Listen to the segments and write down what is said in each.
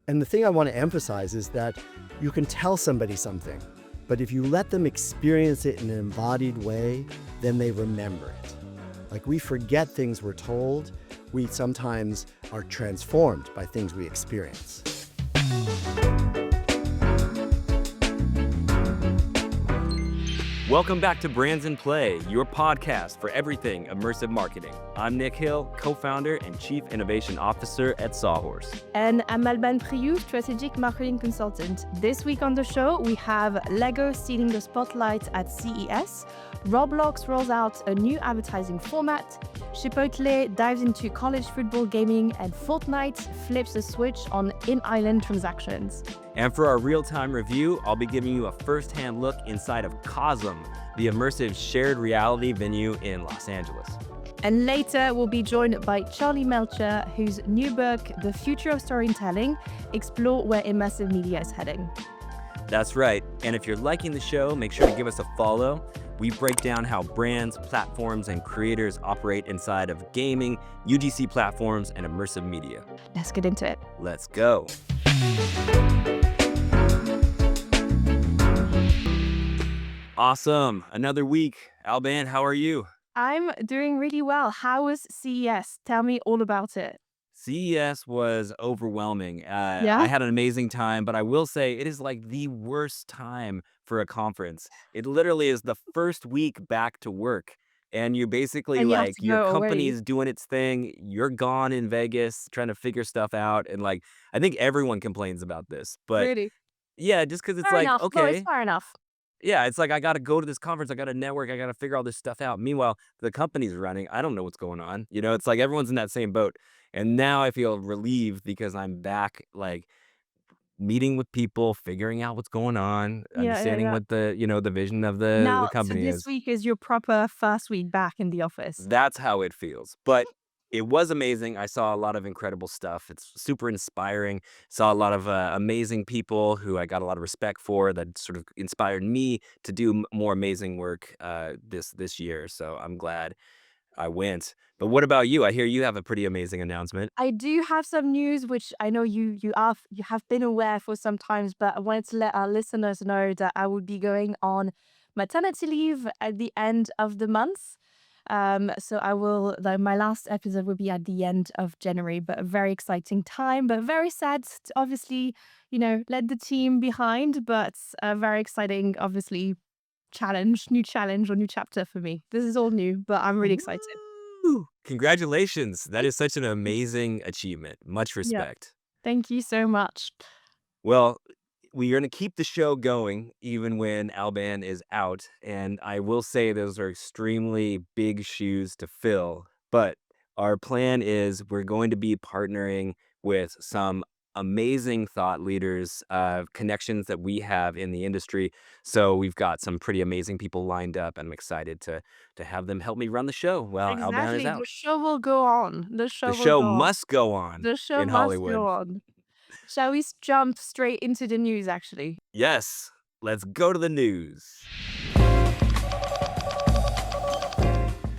And the thing I want to emphasize is that you can tell somebody something, but if you let them experience it in an embodied way, then they remember it. Like we forget things we're told, we sometimes are transformed by things we experience. Welcome back to Brands in Play, your podcast for everything immersive marketing. I'm Nick Hill, co-founder and chief innovation officer at Sawhorse. And I'm Albane Prioux, strategic marketing consultant. This week on the show, we have Lego stealing the spotlight at CES, Roblox rolls out a new advertising format, Chipotle dives into college football gaming, and Fortnite flips the switch on in-island transactions. And for our real-time review, I'll be giving you a first-hand look inside of Cosm, the immersive shared reality venue in Los Angeles. And later, we'll be joined by Charlie Melcher, whose new book, The Future of Storytelling, explore where immersive media is heading. That's right. And if you're liking the show, make sure to give us a follow. We break down how brands, platforms, and creators operate inside of gaming, UGC platforms, and immersive media. Let's get into it. Let's go. Awesome. Another week. Albane, how are you? I'm doing really well. How was CES? Tell me all about it. CES was overwhelming. Yeah? I had an amazing time, but I will say it is like the worst time for a conference. It literally is the first week back to work. And you basically And you have like to your go company away. is doing its thing. You're gone in Vegas trying to figure stuff out. And like, I think everyone complains about this, but Really? yeah, just because it's Fair like, enough. No, it's okay. fair enough. Yeah, it's like I got to go to this conference. I got to network. I got to figure all this stuff out. Meanwhile, the company's running. I don't know what's going on. You know, it's like everyone's in that same boat. And now I feel relieved because I'm back, like meeting with people, figuring out what's going on, understanding Yeah. what the vision of the Now, so company this is. week is your proper first week back in the office. That's how it feels. But it was amazing. I saw a lot of incredible stuff. It's super inspiring. Saw a lot of amazing people who I got a lot of respect for that sort of inspired me to do more amazing work this year. So I'm glad I went. But what about you? I hear you have a pretty amazing announcement. I do have some news, which I know you have been aware for some times, but I wanted to let our listeners know that I will be going on maternity leave at the end of the month. So I will, like, my last episode will be at the end of January, but a very exciting time, but very sad to obviously, let the team behind, but a very exciting, obviously, new challenge or new chapter for me. This is all new, but I'm really excited. Woo! Congratulations. That Thank is such an amazing achievement. Much Yeah. respect. Thank you so much. Well, we're going to keep the show going even when Albane is out. And I will say those are extremely big shoes to fill. But our plan is we're going to be partnering with some amazing thought leaders, connections that we have in the industry. So we've got some pretty amazing people lined up, and I'm excited to have them help me run the show while Albane is Exactly. The out. show will go on. The The show will show go on. must go on The show in must Hollywood. go on. Shall we jump straight into the news, actually? Yes, let's go to the news.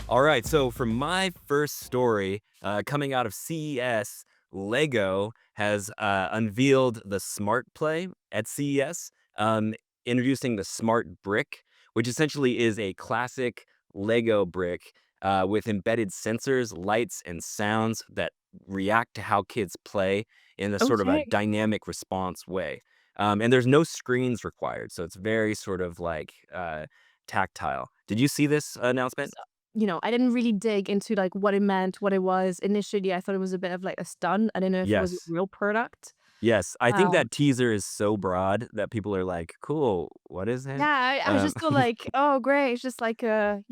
All right, so for my first story, coming out of CES, Lego has unveiled the Smart Play at CES, introducing the Smart Brick, which essentially is a classic Lego brick with embedded sensors, lights, and sounds that react to how kids play in a sort of a Okay. dynamic response way. And there's no screens required, so it's very sort of like tactile. Did you see this announcement? I didn't really dig into like what it meant, what it was. Initially, I thought it was a bit of like a stunt. I didn't know if it was a Yes. real product. Yes, I think Um, that teaser is so broad that people are like, "Cool, what is it?" yeah, I Um, just thought like, oh, great. It's just like a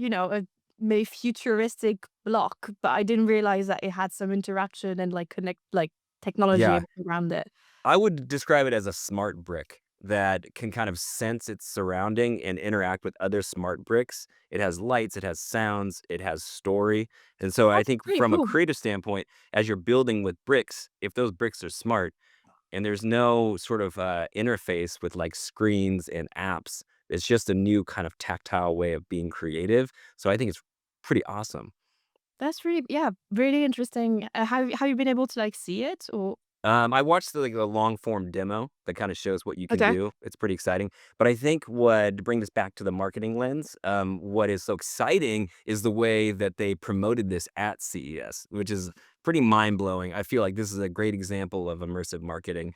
maybe futuristic block, but I didn't realize that it had some interaction and like connect like technology yeah, around it. I would describe it as a smart brick that can kind of sense its surrounding and interact with other smart bricks. It has lights, it has sounds, it has story. And so I That's think pretty from a cool. creative standpoint, as you're building with bricks, if those bricks are smart and there's no sort of interface with like screens and apps, it's just a new kind of tactile way of being creative. So I think it's pretty awesome. That's really, yeah, really interesting. Have you been able to like see it or? I watched the long form demo that kind of shows what you can Okay. do. It's pretty exciting. But I think what to bring this back to the marketing lens, what is so exciting is the way that they promoted this at CES, which is pretty mind blowing. I feel like this is a great example of immersive marketing.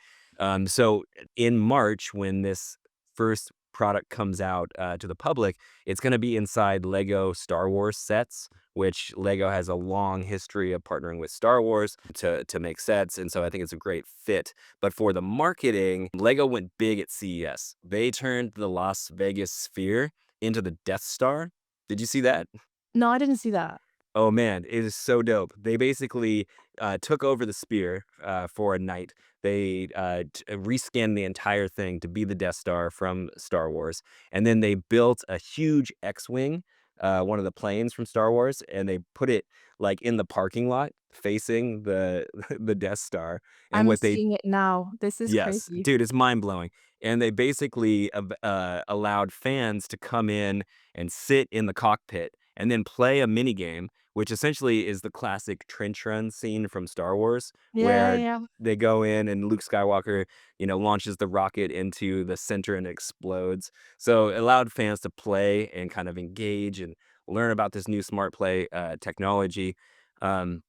So in March, when this first product comes out to the public, it's going to be inside Lego Star Wars sets, which Lego has a long history of partnering with Star Wars to make sets, and so I think it's a great fit. But for the marketing, Lego went big at CES. They turned the Las Vegas Sphere into the Death Star. Did you see that? No, I didn't see that. Oh man, it is so dope. They basically took over the spear for a night. They rescanned the entire thing to be the Death Star from Star Wars, and then they built a huge X-wing, one of the planes from Star Wars, and they put it like in the parking lot facing the the Death Star. And I'm what they seeing it now. This is Yes, crazy. dude, it's mind blowing. And they basically allowed fans to come in and sit in the cockpit and then play a mini game, which essentially is the classic trench run scene from Star Wars, Yeah, where yeah. they go in and Luke Skywalker, launches the rocket into the center and it explodes. So it allowed fans to play and kind of engage and learn about this new smart play technology. Um,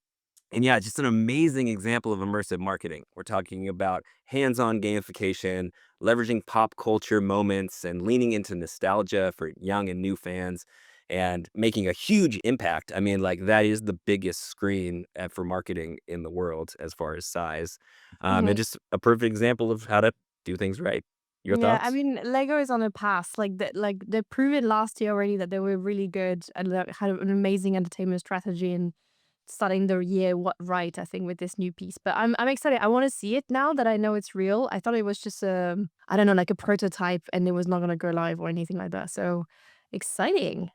and yeah, just an amazing example of immersive marketing. We're talking about hands-on gamification, leveraging pop culture moments, and leaning into nostalgia for young and new fans, and making a huge impact. I mean, like that is the biggest screen for marketing in the world as far as size, and Mhm. just a perfect example of how to do things right. Your Yeah, I thoughts? mean, Lego is on a path. Like they proved it last year already that they were really good and like, had an amazing entertainment strategy and starting the year what right, I think, with this new piece. But I'm excited. I want to see it now that I know it's real. I thought it was just I don't know, like a prototype and it was not gonna go live or anything like that. So exciting.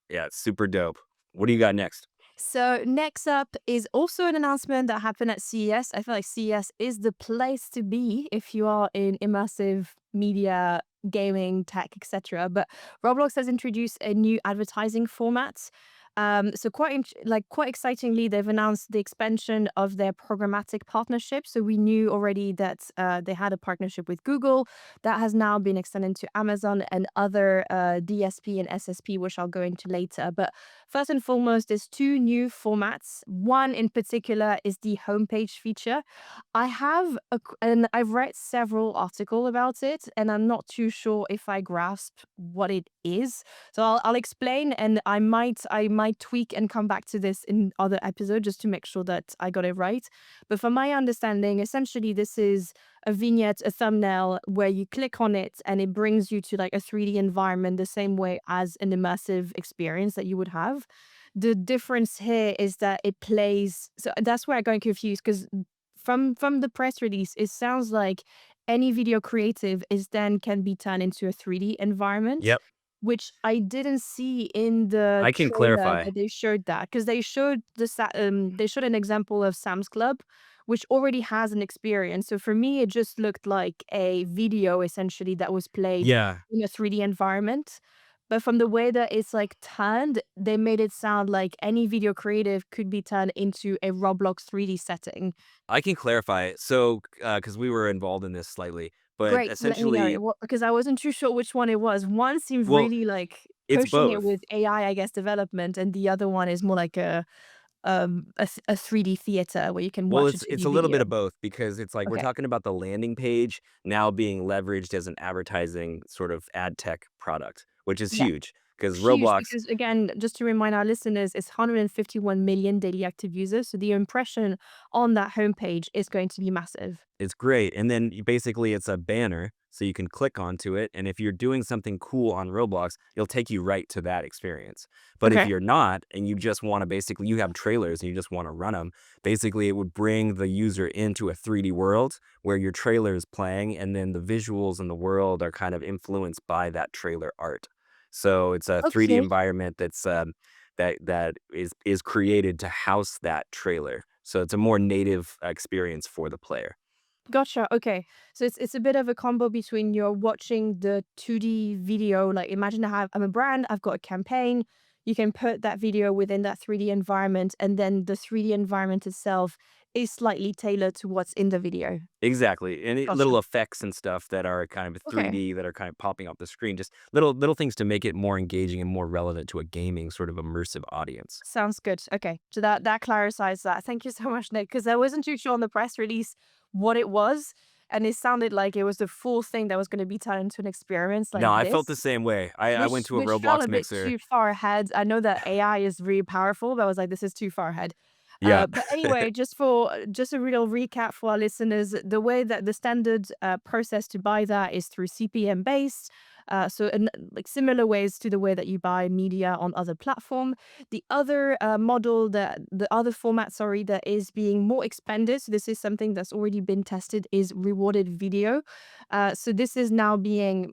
Yeah, it's super dope. What do you got next? So next up is also an announcement that happened at CES. I feel like CES is the place to be if you are in immersive media, gaming, tech, etc. But Roblox has introduced a new advertising format. So quite excitingly, they've announced the expansion of their programmatic partnership. So we knew already that they had a partnership with Google that has now been extended to Amazon and other DSP and SSP, which I'll go into later. But first and foremost, there's two new formats. One in particular is the homepage feature. And I've read several articles about it, and I'm not too sure if I grasp what it is. So I'll explain, and I might tweak and come back to this in other episodes just to make sure that I got it right. But from my understanding, essentially this is a vignette, a thumbnail where you click on it and it brings you to like a 3D environment the same way as an immersive experience that you would have. The difference here is that it plays. So that's where I got confused because from the press release, it sounds like any video creative is then can be turned into a 3D environment, Yep, which I didn't see in the I can trailer clarify. that they showed that because they showed an example of Sam's Club, which already has an experience. So for me, it just looked like a video essentially that was played Yeah, in a 3D environment. But from the way that it's like turned, they made it sound like any video creative could be turned into a Roblox 3D setting. I can clarify. So, because we were involved in this slightly, but Great, let me know essentially, it. Because I wasn't too sure which one it was. One seemed well, really like it's pushing it both. with AI, I guess, development, and the other one is more like a 3D theater where you can Well, watch a it's 2D a little bit video. of both because it's like we're Okay. talking about the landing page now being leveraged as an advertising sort of ad tech product, which is Yeah. huge because Huge Roblox. because again, just to remind our listeners, it's 151 million daily active users. So the impression on that homepage is going to be massive. It's great, and then basically it's a banner, so you can click onto it, and if you're doing something cool on Roblox, it'll take you right to that experience. But if Okay. you're not, and you just wanna basically you have trailers and you just wanna run them, basically it would bring the user into a 3D world where your trailer is playing, and then the visuals in the world are kind of influenced by that trailer art. So it's a 3D Okay. environment that is created to house that trailer. So it's a more native experience for the player. Gotcha. Okay. So it's a bit of a combo between you're watching the 2D video. Like imagine I'm a brand, I've got a campaign. you can put that video within that 3D environment, and then the 3D environment itself is slightly tailored to what's in the video. Exactly, and Gotcha. little effects and stuff that are kind of Okay. 3D that are kind of popping off the screen, just little things to make it more engaging and more relevant to a gaming sort of immersive audience. Sounds good. Okay. So that clarifies that. Thank you so much, Nick, because I wasn't too sure on the press release what it was. And it sounded like it was the full thing that was going to be turned into an experience No, like I felt the this, same way. I went to a which felt Roblox a bit mixer. too far ahead. I know that AI is really powerful, but I was like, this is too far ahead. Yeah. But anyway, just a real recap for our listeners, the way that the standard process to buy that is through CPM based. Like similar ways to the way that you buy media on other platform. The other the other format, sorry, that is being more expanded. So this is something that's already been tested is rewarded video. So this is now being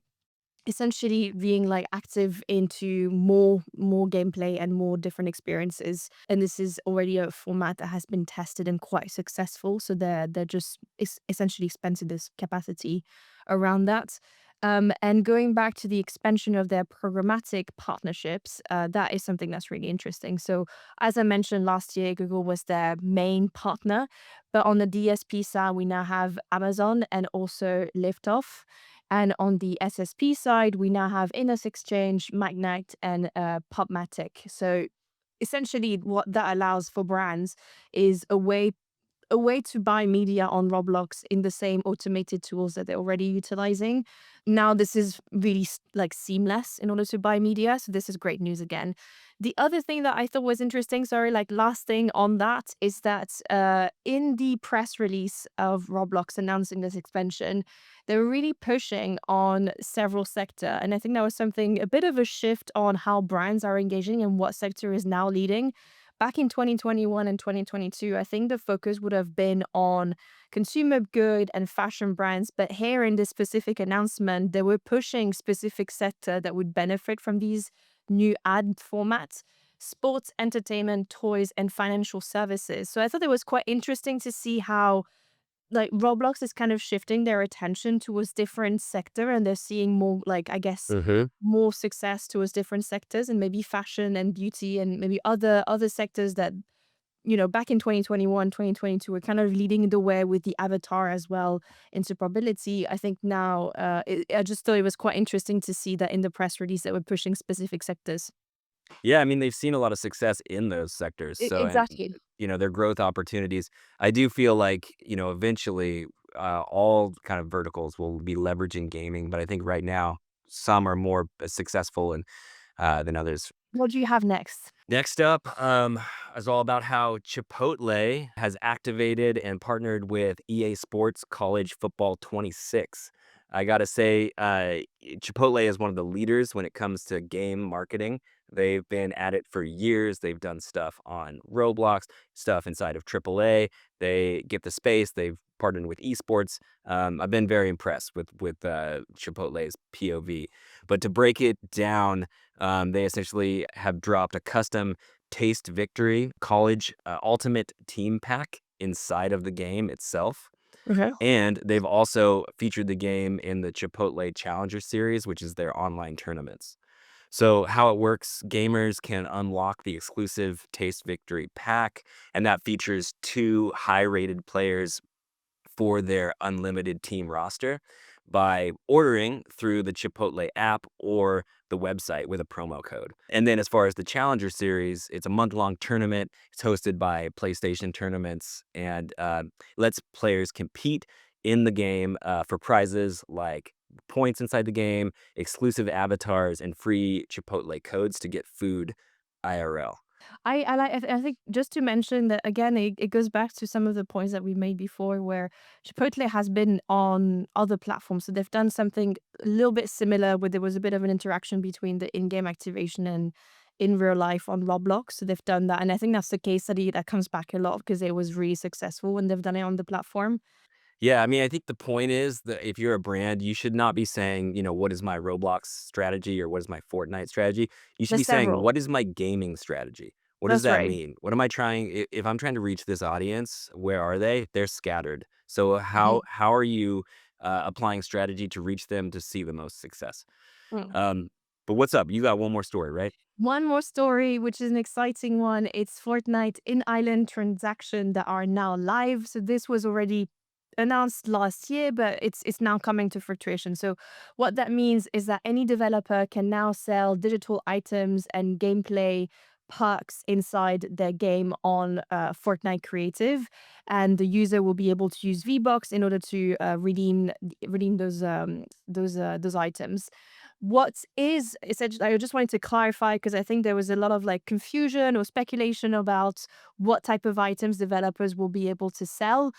essentially being like active into more gameplay and more different experiences, and this is already a format that has been tested and quite successful, so they're just essentially expanded this capacity around that. And going back to the expansion of their programmatic partnerships, that is something that's really interesting. So as I mentioned, last year Google was their main partner, but on the DSP side we now have Amazon and also Liftoff, and on the SSP side, we now have Innes Exchange, Magnite, and Popmatic. So essentially, what that allows for brands is a way to buy media on Roblox in the same automated tools that they're already utilizing. Now, this is really like seamless in order to buy media. So this is great news again. The other thing that I thought was interesting, sorry, like last thing on that is that in the press release of Roblox announcing this expansion, they were really pushing on several sector. And I think that was something, a bit of a shift on how brands are engaging and what sector is now leading. Back in 2021 and 2022, I think the focus would have been on consumer good and fashion brands. But here in this specific announcement, they were pushing specific sector that would benefit from these new ad formats: sports, entertainment, toys, and financial services. So I thought it was quite interesting to see how like Roblox is kind of shifting their attention towards different sector, and they're seeing more like, I guess, Hmm. more success towards different sectors, and maybe fashion and beauty and maybe other sectors that, back in 2021, 2022 were kind of leading the way with the avatar as well into probability. I think now I just thought it was quite interesting to see that in the press release that we're pushing specific sectors. Yeah, I mean, they've seen a lot of success in those sectors. So, and Exactly. their growth opportunities. I do feel like, eventually, all kind of verticals will be leveraging gaming, but I think right now some are more successful and than others. What do you have next? Next up, is all about how Chipotle has activated and partnered with EA Sports College Football 26. I gotta say, Chipotle is one of the leaders when it comes to game marketing. They've been at it for years. They've done stuff on Roblox, stuff inside of AAA. They get the space. They've partnered with esports. I've been very impressed with Chipotle's POV. But to break it down, they essentially have dropped a custom Taste Victory College Ultimate Team Pack inside of the game itself. Okay. And they've also featured the game in the Chipotle Challenger Series, which is their online tournaments. So, how it works, gamers can unlock the exclusive Taste Victory pack, and that features two high rated players for their unlimited team roster by ordering through the Chipotle app or the website with a promo code. And then, as far as the Challenger Series, it's a month-long tournament. It's hosted by PlayStation Tournaments and lets players compete in the game for prizes like points inside the game, exclusive avatars, and free Chipotle codes to get food IRL. I think just to mention that again, it goes back to some of the points that we made before, where Chipotle has been on other platforms. So they've done something a little bit similar, where there was a bit of an interaction between the in-game activation and in real life on Roblox. So they've done that, and I think that's the case study that comes back a lot because it was really successful when they've done it on the platform. Yeah, I mean, I think the point is that if you're a brand, you should not be saying, what is my Roblox strategy or what is my Fortnite strategy? You should There's be saying, several. what is my gaming strategy? What does That's that right. mean? What am I trying? If I'm trying to reach this audience, where are they? They're scattered. So Mhm. how are you applying strategy to reach them to see the most success? Mm. Um, but what's up? You got one more story, right? One more story, which is an exciting one. It's Fortnite in-island transaction that are now live. So this was already announced last year, but it's now coming to fruition. So what that means is that any developer can now sell digital items and gameplay perks inside their game on Fortnite Creative, and the user will be able to use V-Bucks in order to redeem those items. What is essentially, I just wanted to clarify because I think there was a lot of like confusion or speculation about what type of items developers will be able to sell.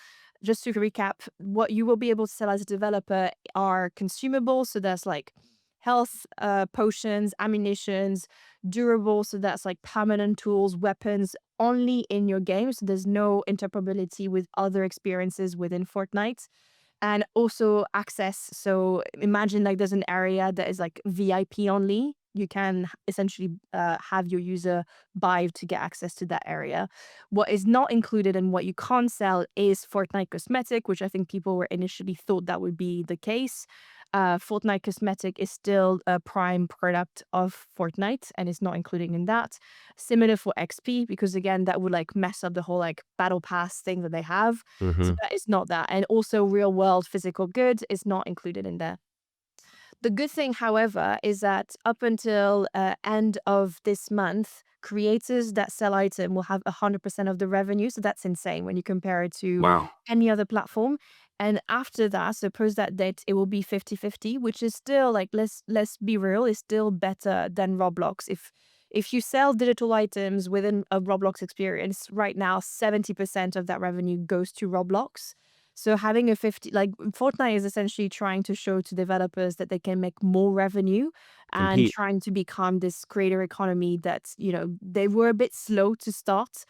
Just to recap, what you will be able to sell as a developer are consumables. So that's like health potions, ammunitions, durable. So that's like permanent tools, weapons only in your game. So there's no interoperability with other experiences within Fortnite, and also access. So imagine like there's an area that is like VIP only. You can essentially have your user buy to get access to that area. What is not included and what you can't sell is Fortnite cosmetic, which I think people were initially thought that would be the case. Fortnite cosmetic is still a prime product of Fortnite and is not included in that. Similar for XP, because again, that would like mess up the whole like battle pass thing that they have. So Hmm. that is not that. And also real world physical goods is not included in there. The good thing, however, is that up until end of this month, creators that sell item will have 100% of the revenue. So that's insane when you compare it to Wow. any other platform. And after that, so post that date, it will be 50-50, which is still like, let's be real, is still better than Roblox. If you sell digital items within a Roblox experience, right now 70% of that revenue goes to Roblox. So having a 50, like Fortnite is essentially trying to show to developers that they can make more revenue and Compete. trying to become this creator economy that, they were a bit slow to start.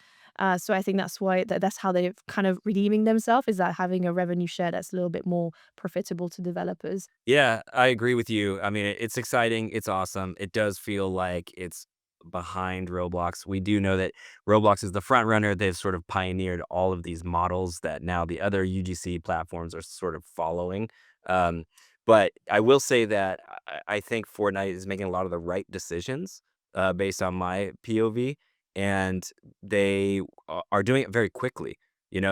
So I think that's why that's how they're kind of redeeming themselves, is that having a revenue share that's a little bit more profitable to developers. Yeah, I agree with you. I mean, it's exciting. It's awesome. It does feel like it's behind Roblox. We do know that Roblox is the front runner. They've sort of pioneered all of these models that now the other UGC platforms are sort of following. Um, but I will say that I think Fortnite is making a lot of the right decisions based on my POV, and they are doing it very quickly.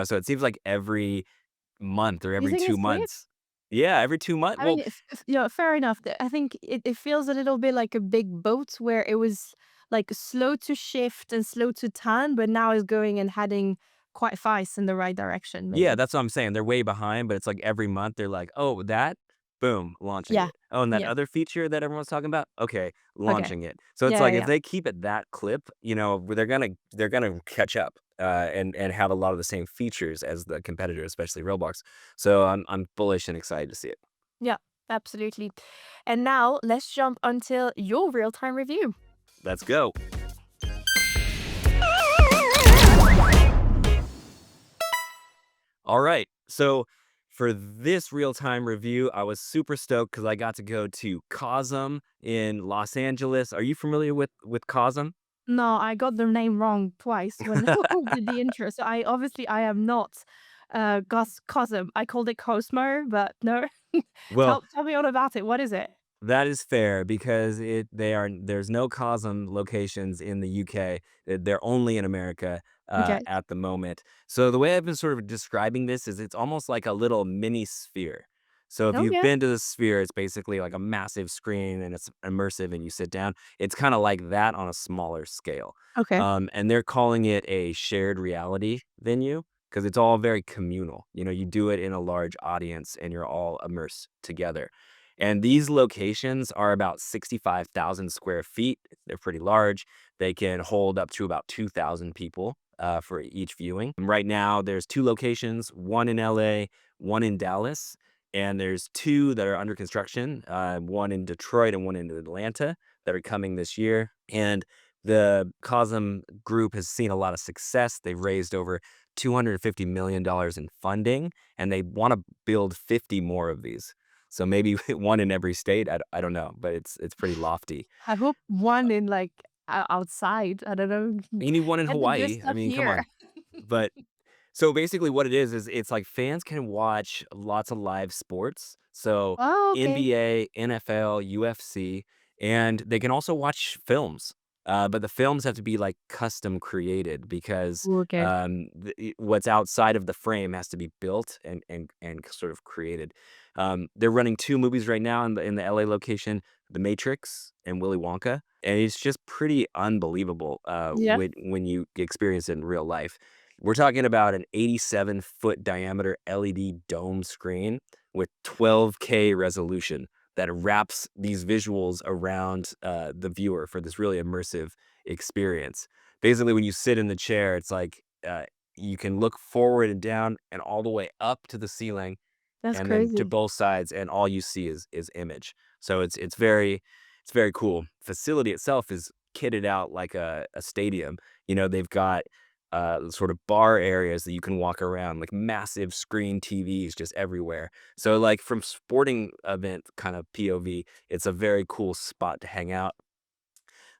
So it seems like every month or You every think two it's quick? months. Yeah, every 2 months. I Well, mean, fair enough. I think it feels a little bit like a big boat where it was like slow to shift and slow to turn, but now is going and heading quite fast in the right direction, yeah, maybe. that's what I'm saying. They're way behind, but it's like every month they're like, "Oh, that? Boom, launching Yeah. it. Oh, and that Yeah. other feature that everyone's talking about? Okay, Okay. launching it." So it's Yeah, like yeah, if yeah. they keep it that clip, they're gonna catch up and have a lot of the same features as the competitor, especially Roblox. So I'm bullish and excited to see it. Yeah, absolutely. And now let's jump until your real-time review. Let's go. All right. So for this real time review, I was super stoked because I got to go to Cosm in Los Angeles. Are you familiar with Cosm? No, I got the name wrong twice when we did the intro. So I am not Cosm. I called it Cosmo, but no. Well, Tell me all about it. What is it? that is fair because there's no Cosm locations in the UK. They're only in America Okay. at the moment. So the way I've been sort of describing this is it's almost like a little mini sphere. So if you've Okay. been to the sphere, it's basically like a massive screen and it's immersive and you sit down. It's kind of like that on a smaller scale. Okay. And they're calling it a shared reality venue because it's all very communal. You do it in a large audience and you're all immersed together. And these locations are about 65,000 square feet. They're pretty large. They can hold up to about 2,000 people for each viewing. Right now, there's two locations, one in LA, one in Dallas, and there's two that are under construction, one in Detroit and one in Atlanta that are coming this year. And the Cosm Group has seen a lot of success. They've raised over $250 million in funding, and they want to build 50 more of these. So maybe one in every state. I don't know, but it's pretty lofty. I hope one in like outside. I don't know. You need one in Get the good Hawaii. I stuff mean, come here. on. But so basically what it is it's like fans can watch lots of live sports. So Oh, okay. NBA, NFL, UFC, and they can also watch films. But the films have to be like custom created because Okay. what's outside of the frame has to be built and sort of created. They're running two movies right now in the LA location, The Matrix and Willy Wonka, and it's just pretty unbelievable Yeah, when you experience it in real life. We're talking about an 87-foot diameter LED dome screen with 12K resolution that wraps these visuals around the viewer for this really immersive experience. Basically, when you sit in the chair, it's like you can look forward and down and all the way up to the ceiling, that's and then to crazy. both sides, and all you see is image. So it's very cool. Facility itself is kitted out like a stadium. They've got sort of bar areas that you can walk around, like massive screen TVs just everywhere. So like from sporting event kind of POV, it's a very cool spot to hang out.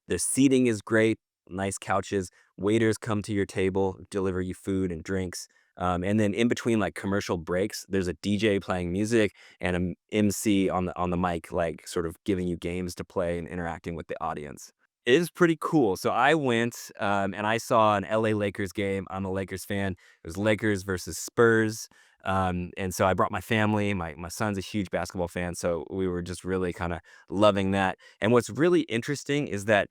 The seating is great, nice couches. Waiters come to your table, deliver you food and drinks. And then in between like commercial breaks, there's a DJ playing music and an MC on the mic, like sort of giving you games to play and interacting with the audience. It is pretty cool. So I went and I saw an LA Lakers game. I'm a Lakers fan. It was Lakers versus Spurs. And so I brought my family. My son's a huge basketball fan, so we were just really kind of loving that. And what's really interesting is that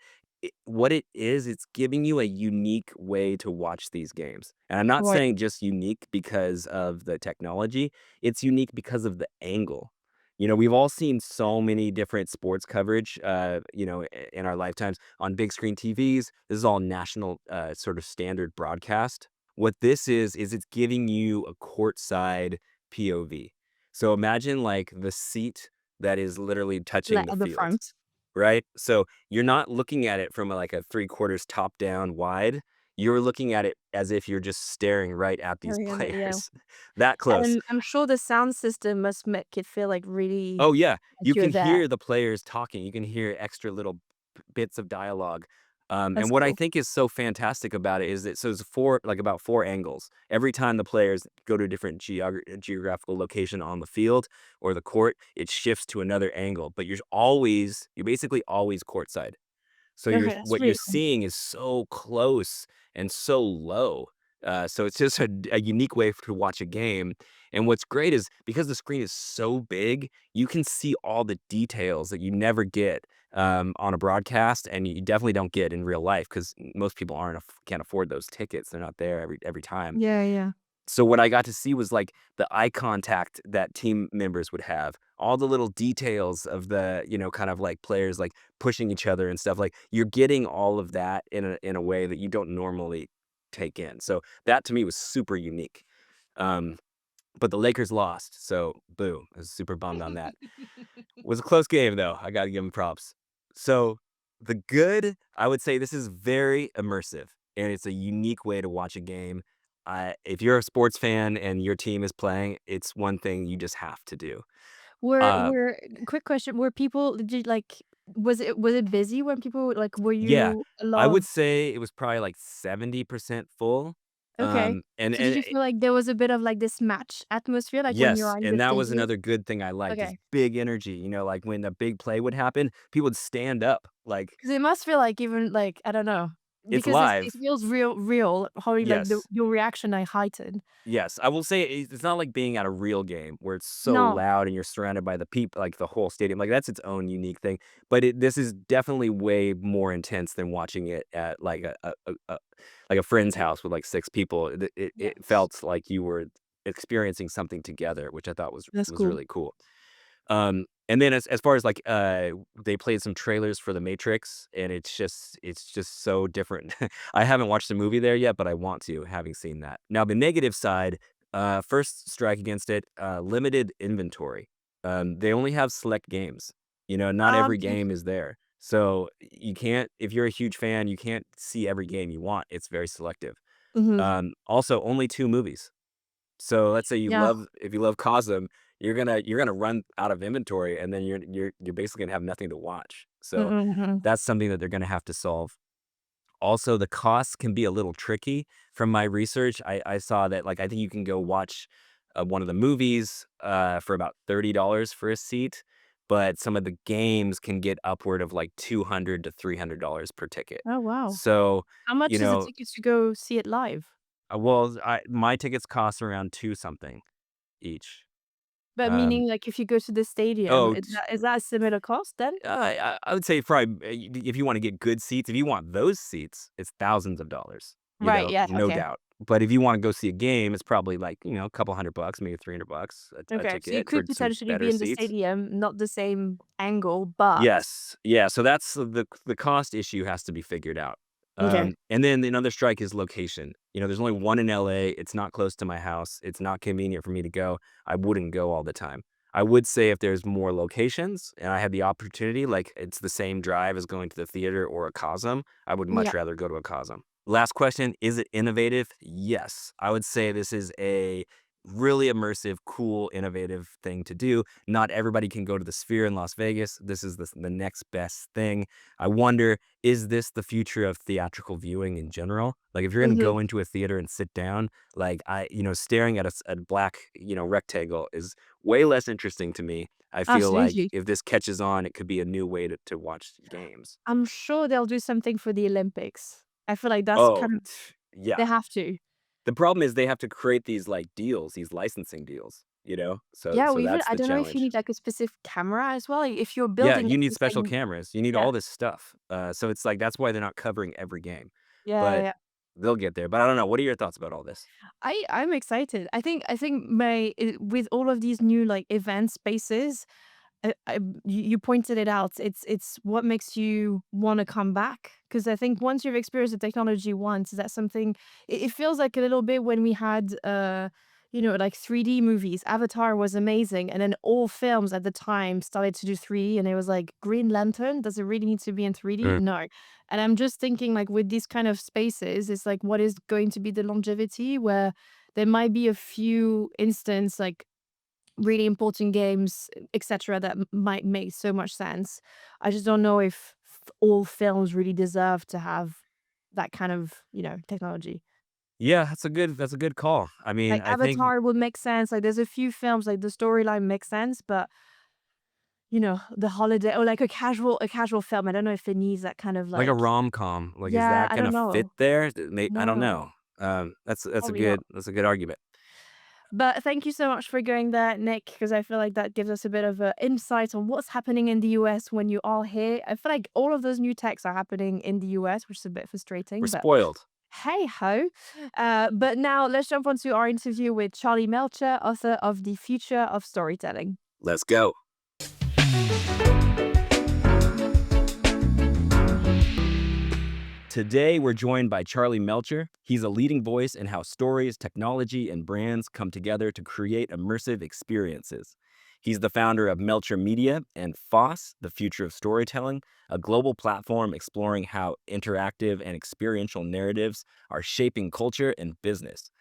what it is, it's giving you a unique way to watch these games. And I'm not Right. saying just unique because of the technology, it's unique because of the angle. We've all seen so many different sports coverage, in our lifetimes on big screen TVs. This is all national, sort of standard broadcast. What this is it's giving you a courtside POV. So imagine like the seat that is literally touching Like the at the field. front. Right? So you're not looking at it from like a 3/4 top down wide. You're looking at it as if you're just staring right at these Area that, yeah. players that close. And I'm sure the sound system must make it feel like really Oh, yeah. like You you're can there. hear the players talking. You can hear extra little bits of dialogue. And That's what I cool. think is so fantastic about it is that so it's about four angles. Every time the players go to a different geographical location on the field or the court, it shifts to another angle. But you're basically always courtside. So Okay, that's what you're really cool. seeing is so close and so low. So it's just a unique way to watch a game. And what's great is because the screen is so big, you can see all the details that you never get on a broadcast, and you definitely don't get in real life because most people can't afford those tickets. They're not there every time. Yeah, yeah. So what I got to see was, like, the eye contact that team members would have, all the little details of the, kind of, like, players, like, pushing each other and stuff, like, you're getting all of that in a way that you don't normally take in, so that to me was super unique, um, but the Lakers lost, so boo, I was super bummed on that. Was a close game, though, I gotta give give 'em props. So, the good, I would say this is very immersive, and it's a unique way to watch a game. If you're a sports fan and your team is playing, it's one thing you just have to do. Uh, Were quick question, were people did like was it busy when people like were yeah, you a I lot would of say it was probably, like, 70% full, okay. and So did and you feel like there was a bit of like this match atmosphere like when you're yes, on the and that was stadium? another good thing I liked is Okay. big energy, like, when a big play would happen, people would stand up, like, 'Cause it must feel like even like, I don't know, it's because it live. feels real, how you like the Yes. your reaction I heightened. Yes, I will say it's not like being at a real game where it's so No. loud and you're surrounded by the people, like the whole stadium. Like that's its own unique thing. But this is definitely way more intense than watching it at like like a friend's house with like six people. It Yes. felt like you were experiencing something together, which I thought was That's was cool. really cool. And then as far as like they played some trailers for The Matrix, and it's just so different. I haven't watched the movie there yet, but I want to, having seen that. Now the negative side, first strike against it, limited inventory. They only have select games. Not every Okay. game is there. So you can't, if you're a huge fan, you can't see every game you want. It's very selective. Mhm. Also, only two movies. So let's say Yeah. if you love Cosm, you're gonna run out of inventory, and then you're basically gonna have nothing to watch. So Mhm, mhm. that's something that they're gonna have to solve. Also, the costs can be a little tricky. From my research, I saw that like I think you can go watch one of the movies for about $30 for a seat, but some of the games can get upward of like $200 to $300 per ticket. Oh, wow. So, How much you is the know, tickets to go see it live? my tickets cost around two something each. But Um, meaning, like, if you go to the stadium, oh, is that a similar cost then? I would say probably if you want to get good seats, if you want those seats, it's thousands of dollars, Right, yeah, no okay. doubt. But if you want to go see a game, it's probably like, a couple $100, maybe $300 a Okay, so you ticket for could some potentially be better in the seats. stadium, not the same angle, but Yes. Yeah, so that's the cost issue has to be figured out. okay. And then another strike is location. There's only one in LA. It's not close to my house. It's not convenient for me to go. I wouldn't go all the time. I would say if there's more locations and I had the opportunity, like it's the same drive as going to the theater or a Cosm, I would much Yeah. rather go to a Cosm. Last question, is it innovative? Yes. I would say this is a really immersive, cool, innovative thing to do. Not everybody can go to the Sphere in Las Vegas. This is the next best thing. I wonder, is this the future of theatrical viewing in general? Like, if you're going to Mhm. go into a theater and sit down, like staring at a black, rectangle is way less interesting to me. I feel like Absolutely. if this catches on, it could be a new way to watch games. I'm sure they'll do something for the Olympics. I feel like that's Oh, kind of yeah. they have to. The problem is they have to create these like deals, these licensing deals, So Yeah, so we even that's I the don't know if you challenge. need, like, a specific camera as well, like, if you're Yeah, building you like need this special thing. cameras. You need Yeah. all this stuff. So it's like that's why they're not covering every game. Yeah, yeah, But yeah. they'll get there. But I don't know. What are your thoughts about all this? I'm excited. I think with all of these new, like, event spaces, you pointed it out. It's what makes you want to come back because I think once you've experienced the technology once, that's something. It feels like a little bit when we had, like 3D movies. Avatar was amazing, and then all films at the time started to do 3D, and it was like Green Lantern. Does it really need to be in 3D? Mm. No. And I'm just thinking like with these kind of spaces, it's like what is going to be the longevity where there might be a few instances like really important games, etc., that might make so much sense. I just don't know if all films really deserve to have that kind of, technology. Yeah, that's a good call. I mean, Like I think Avatar would make sense. Like there's a few films like the storyline makes sense, but the holiday or like a casual film. I don't know if it needs that kind of like a like. rom-com, like is Yeah, that I gonna don't fit know. there? I don't No, know. That's a probably good not. that's a good argument. But thank you so much for going there, Nick, because I feel like that gives us a bit of a insight on what's happening in the US when you are here. I feel like all of those new techs are happening in the US, which is a bit We're frustrating, but spoiled. hey ho. But now let's jump onto our interview with Charlie Melcher, author of The Future of Storytelling. Let's go. Today, we're joined by Charlie Melcher. He's a leading voice in how stories, technology, and brands come together to create immersive experiences. He's the founder of Melcher Media and FOSS, The Future of Storytelling, a global platform exploring how interactive and experiential narratives are shaping culture and business.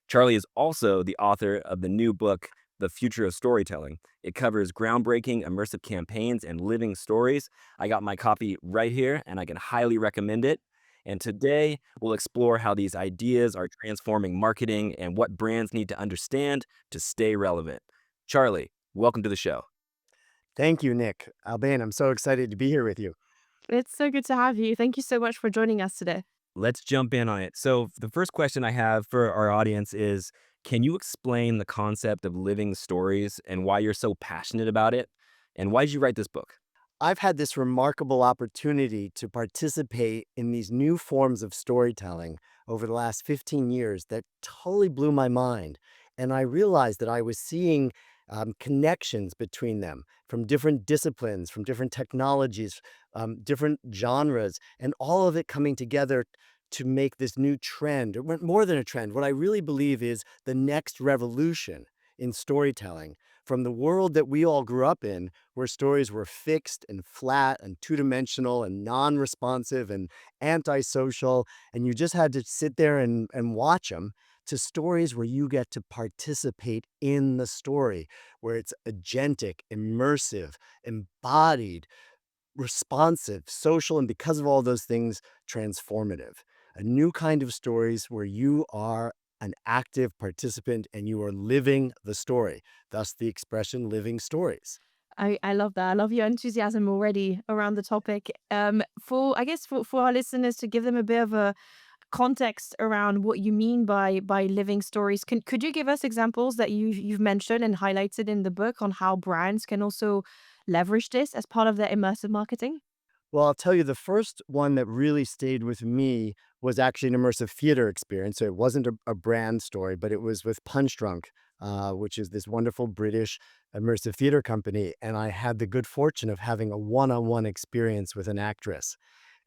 Charlie is also the author of the new book, The Future of Storytelling. It covers groundbreaking immersive campaigns and living stories. I got my copy right here, and I can highly recommend it. And today, we'll explore how these ideas are transforming marketing and what brands need to understand to stay relevant. Charlie, welcome to the show. Thank you, Nick. Albane, I'm so excited to be here with you. It's so good to have you. Thank you so much for joining us today. Let's jump in on it. So, the first question I have for our audience is, can you explain the concept of living stories and why you're so passionate about it? And why did you write this book? I've had this remarkable opportunity to participate in these new forms of storytelling over the last 15 years that totally blew my mind. And I realized that I was seeing connections between them from different disciplines, from different technologies, different genres, and all of it coming together to make this new trend, or more than a trend. What I really believe is the next revolution in storytelling from the world that we all grew up in, where stories were fixed and flat and two-dimensional and non-responsive and antisocial, and you just had to sit there and watch them, to stories where you get to participate in the story, where it's agentic, immersive, embodied, responsive, social, and because of all those things, transformative. A new kind of stories where you are an active participant and you are living the story, thus the expression living stories. I love that. I love your enthusiasm already around the topic. For I guess for our listeners to give them a bit of a context around what you mean by living stories, could you give us examples that you've mentioned and highlighted in the book on how brands can also leverage this as part of their immersive marketing? Well, I'll tell you the first one that really stayed with me was actually an immersive theater experience. So it wasn't a brand story, but it was with Punch Drunk, which is this wonderful British immersive theater company. And I had the good fortune of having a one-on-one experience with an actress.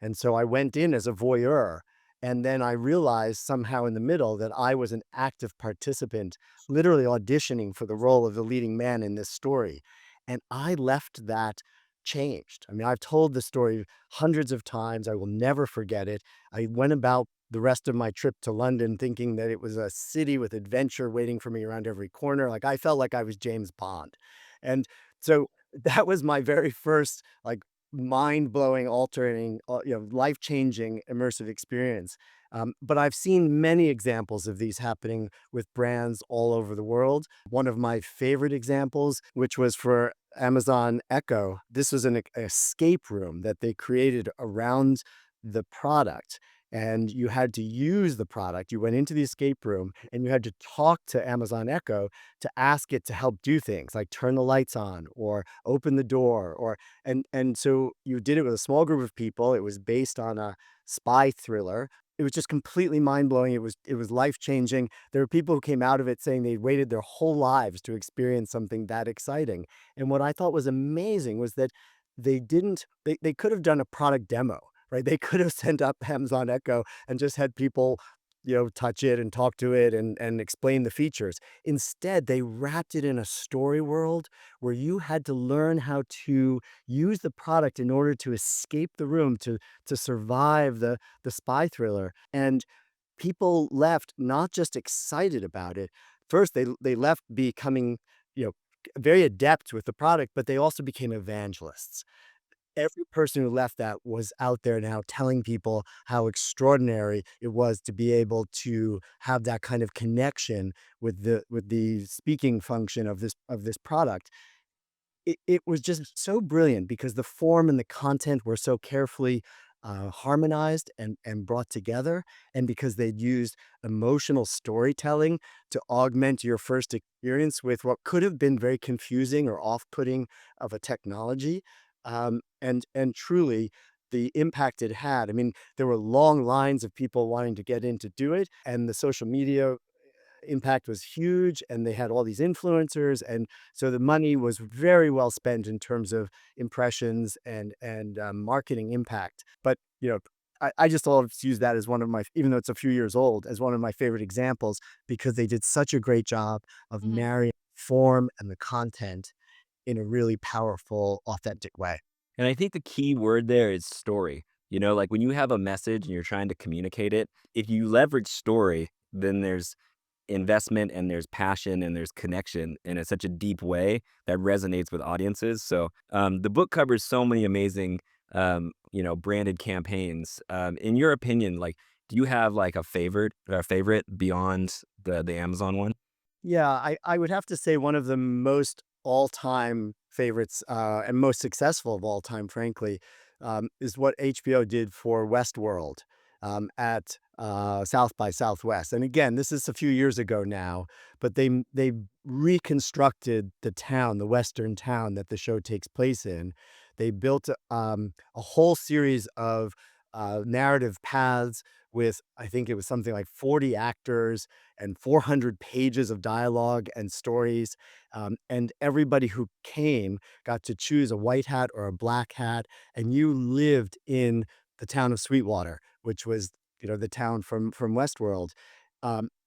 And so I went in as a voyeur. And then I realized somehow in the middle that I was an active participant, literally auditioning for the role of the leading man in this story. And I left that changed. I mean, I've told the story hundreds of times. I will never forget it. I went about the rest of my trip to London thinking that it was a city with adventure waiting for me around every corner. Like I felt like I was James Bond. And so that was my very first like mind-blowing, altering, life-changing immersive experience. But I've seen many examples of these happening with brands all over the world. One of my favorite examples, which was for Amazon Echo. This was an escape room that they created around the product. And you had to use the product. You went into the escape room and you had to talk to Amazon Echo to ask it to help do things like turn the lights on or open the door or and so you did it with a small group of people. It was based on a spy thriller. It was just completely mind-blowing. It was life-changing. There were people who came out of it saying they waited their whole lives to experience something that exciting. And what I thought was amazing was that they could have done a product demo, right? They could have sent up Amazon Echo and just had people, touch it and talk to it and explain the features. Instead, they wrapped it in a story world where you had to learn how to use the product in order to escape the room, to survive the spy thriller. And people left not just excited about it. First, they left becoming, you know, very adept with the product, but they also became evangelists. Every person who left that was out there now telling people how extraordinary it was to be able to have that kind of connection with the speaking function of this product. It was just so brilliant because the form and the content were so carefully harmonized and brought together, and because they'd used emotional storytelling to augment your first experience with what could have been very confusing or off-putting of a technology. And truly, the impact it had. I mean, there were long lines of people wanting to get in to do it, and the social media impact was huge, and they had all these influencers, and so the money was very well spent in terms of impressions and marketing impact. But I just always use that as one of my, even though it's a few years old, as one of my favorite examples because they did such a great job of marrying form and the content in a really powerful, authentic way. And I think the key word there is story. Like when you have a message and you're trying to communicate it, if you leverage story, then there's investment and there's passion and there's connection in such a deep way that resonates with audiences. So the book covers so many amazing, branded campaigns. In your opinion, like, do you have like a favorite beyond the Amazon one? Yeah, I would have to say one of the most all-time favorites, and most successful of all time, frankly, is what HBO did for Westworld, at, South by Southwest. And again, this is a few years ago now, but they reconstructed the town, the western town that the show takes place in. They built, a whole series of, narrative paths with, I think it was something like 40 actors and 400 pages of dialogue and stories. And everybody who came got to choose a white hat or a black hat, and you lived in the town of Sweetwater, which was, the town from Westworld.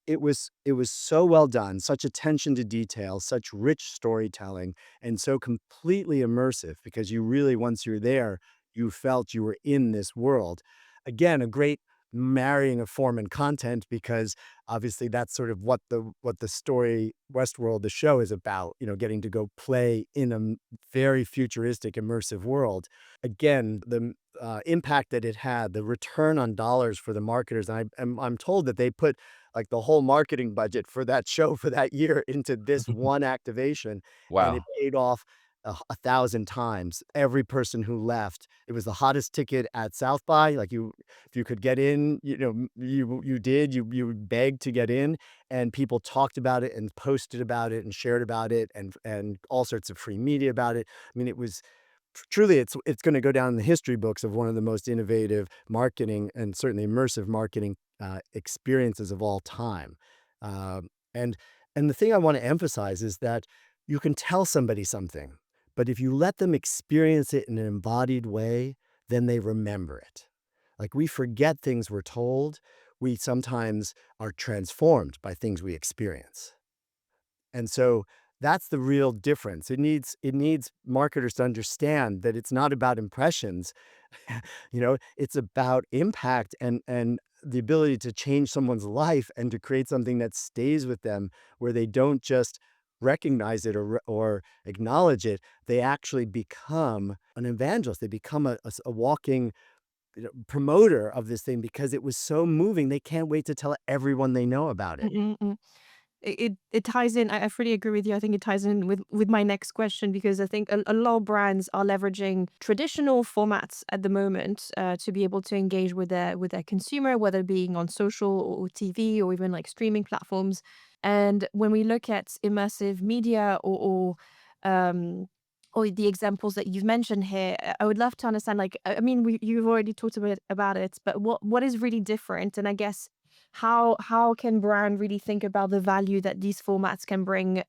It was so well done, such attention to detail, such rich storytelling, and so completely immersive because you really, once you're there, you felt you were in this world. Again, a great marrying of form and content because obviously that's sort of what the story Westworld, the show, is about, getting to go play in a very futuristic, immersive world. Again, the impact that it had, the return on dollars for the marketers. I'm told that they put like the whole marketing budget for that show for that year into this one activation, and it Wow. paid off a thousand times. Every person who left, it was the hottest ticket at South by. Like if you could get in, you did. You begged to get in, and people talked about it and posted about it and shared about it and all sorts of free media about it. I mean, it was truly it's going to go down in the history books of one of the most innovative marketing and certainly immersive marketing experiences of all time. Um, and and the thing I want to emphasize is that you can tell somebody something, but if you let them experience it in an embodied way, then they remember it. Like we forget things we're told. We sometimes are transformed by things we experience. And so that's the real difference. It needs marketers to understand that it's not about impressions. It's about impact and the ability to change someone's life and to create something that stays with them where they don't just recognize it or acknowledge it. They actually become an evangelist. They become a walking promoter of this thing because it was so moving. They can't wait to tell everyone they know about it. Mm-mm-mm. It ties in. I fully agree with you. I think it ties in with my next question because I think a lot of brands are leveraging traditional formats at the moment to be able to engage with their consumer, whether being on social or TV or even like streaming platforms. And when we look at immersive media um, or the examples that you've mentioned here, I would love to understand. Like, I mean, you've already talked a bit about it, but what is really different? And I guess how can brand really think about the value that these formats can bring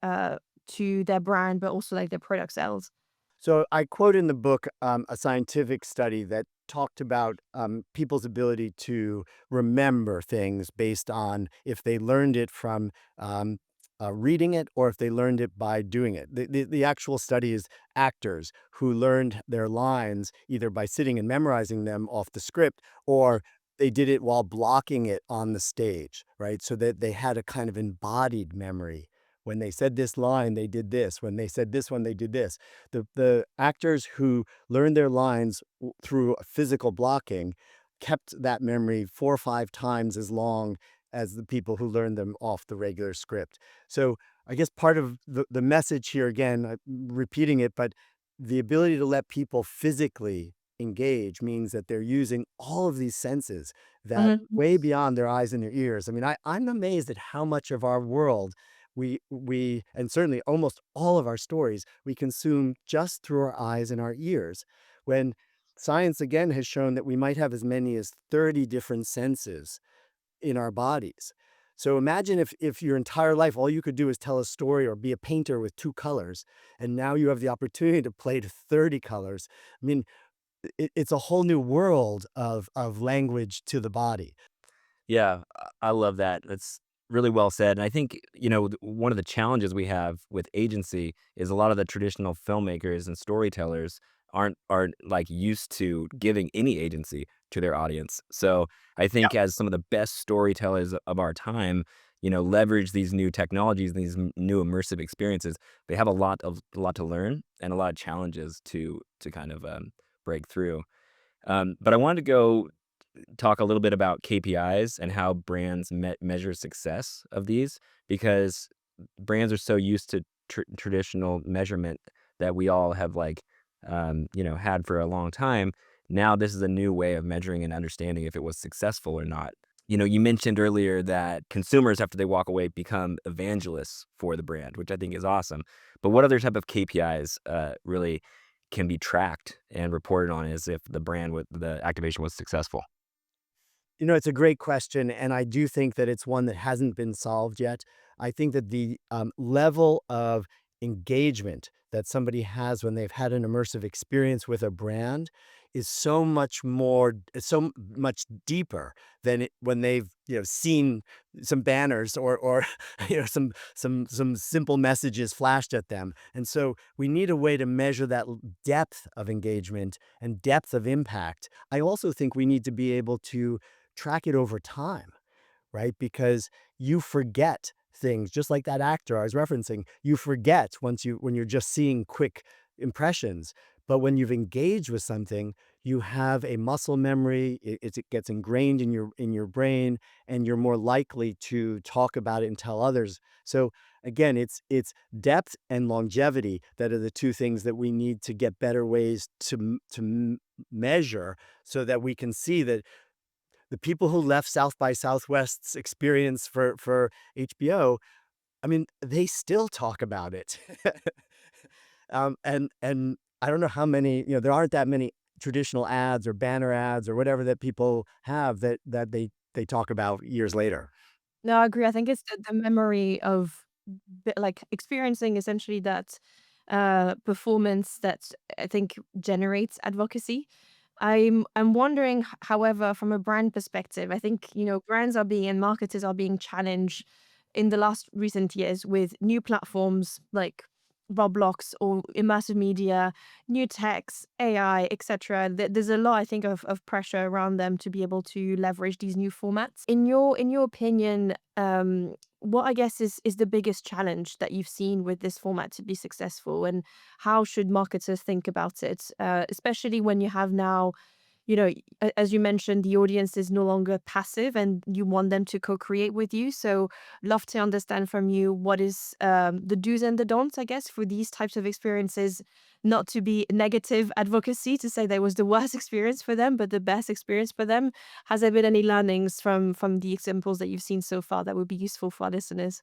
to their brand, but also like their product sales? So I quote in the book a scientific study that talked about people's ability to remember things based on if they learned it from reading it or if they learned it by doing it. The actual study is actors who learned their lines either by sitting and memorizing them off the script or they did it while blocking it on the stage, right? So that they had a kind of embodied memory. When they said this line, they did this. When they said this one, they did this. The actors who learned their lines through physical blocking kept that memory 4 or 5 times as long as the people who learned them off the regular script. So I guess part of the message here, again, I'm repeating it, but the ability to let people physically engage means that they're using all of these senses that Mhm. way beyond their eyes and their ears. I mean, I'm amazed at how much of our world we and certainly almost all of our stories we consume just through our eyes and our ears when science again has shown that we might have as many as 30 different senses in our bodies. So imagine if your entire life all you could do is tell a story or be a painter with 2 colors and now you have the opportunity to play to 30 colors. I mean, it's a whole new world of language to the body. Yeah, I love that. That's really well said. And I think, one of the challenges we have with agency is a lot of the traditional filmmakers and storytellers aren't like used to giving any agency to their audience. So I think as some of the best storytellers of our time, leverage these new technologies, these new immersive experiences, they have a lot to learn and a lot of challenges to kind of break through. But I wanted to go talk a little bit about KPIs and how brands measure success of these because brands are so used to traditional measurement that we all have had for a long time. Now this is a new way of measuring and understanding if it was successful or not. You mentioned earlier that consumers, after they walk away, become evangelists for the brand, which I think is awesome. But what other type of KPIs really can be tracked and reported on as if the activation was successful? It's a great question, and I do think that it's one that hasn't been solved yet. I think that the level of engagement that somebody has when they've had an immersive experience with a brand is so much deeper than when they've seen some banners or some simple messages flashed at them. And so we need a way to measure that depth of engagement and depth of impact. I also think we need to be able to track it over time, right? Because you forget things just like that actor I was referencing. You forget when you're just seeing quick impressions. But when you've engaged with something, you have a muscle memory. It gets ingrained in your brain, and you're more likely to talk about it and tell others. So again, it's depth and longevity that are the two things that we need to get better ways to measure, so that we can see that the people who left South by Southwest's experience for HBO, I mean, they still talk about it. And I don't know how many, there aren't that many traditional ads or banner ads or whatever that people have that they talk about years later. No, I agree. I think it's the memory of like experiencing essentially that performance that I think generates advocacy. I'm wondering, however, from a brand perspective, I think brands are being and marketers are being challenged in the last recent years with new platforms like Roblox or immersive media, new techs, AI, etc. There's a lot, I think, of pressure around them to be able to leverage these new formats. In your opinion, what I guess is the biggest challenge that you've seen with this format to be successful, and how should marketers think about it, especially when you have now as you mentioned, the audience is no longer passive and you want them to co-create with you. So, love to understand from you what is the do's and the don'ts, I guess, for these types of experiences, not to be negative advocacy to say that was the worst experience for them, but the best experience for them. Has there been any learnings from the examples that you've seen so far that would be useful for our listeners?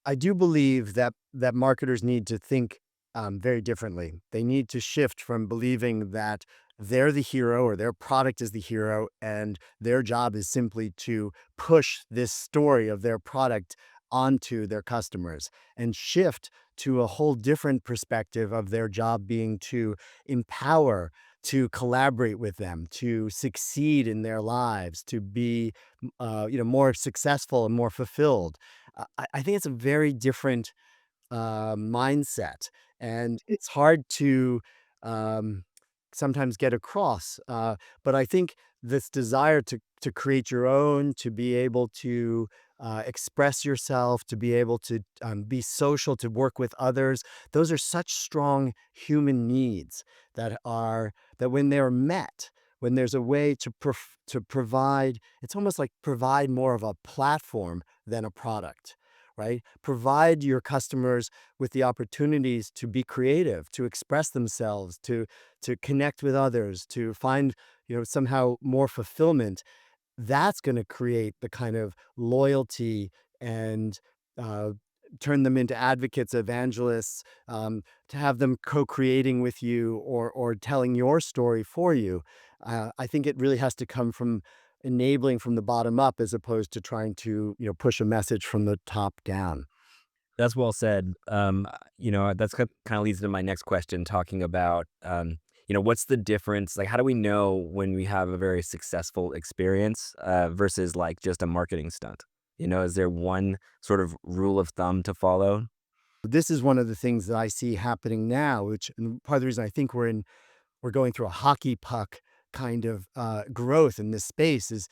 I do believe that marketers need to think very differently. They need to shift from believing that they're the hero or their product is the hero, and their job is simply to push this story of their product onto their customers, and shift to a whole different perspective of their job being to empower, to collaborate with them, to succeed in their lives, to be more successful and more fulfilled. I think it's a very different mindset, and it's hard to um, sometimes get across. But I think this desire to create your own, to be able to express yourself, to be able to be social, to work with others, those are such strong human needs that when they're met. When there's a way to provide, it's almost like provide more of a platform than a product, right? Provide your customers with the opportunities to be creative, to express themselves, to connect with others, to find, somehow more fulfillment. That's going to create the kind of loyalty and uh, turn them into advocates, evangelists, to have them co-creating with you or telling your story for you. I think it really has to come from enabling from the bottom up, as opposed to trying to push a message from the top down. That's well said. That's kind of leads to my next question, talking about, what's the difference? Like, how do we know when we have a very successful experience versus like just a marketing stunt? Is there one sort of rule of thumb to follow? This is one of the things that I see happening now, which and part of the reason I think we're going through a hockey puck kind of growth in this space is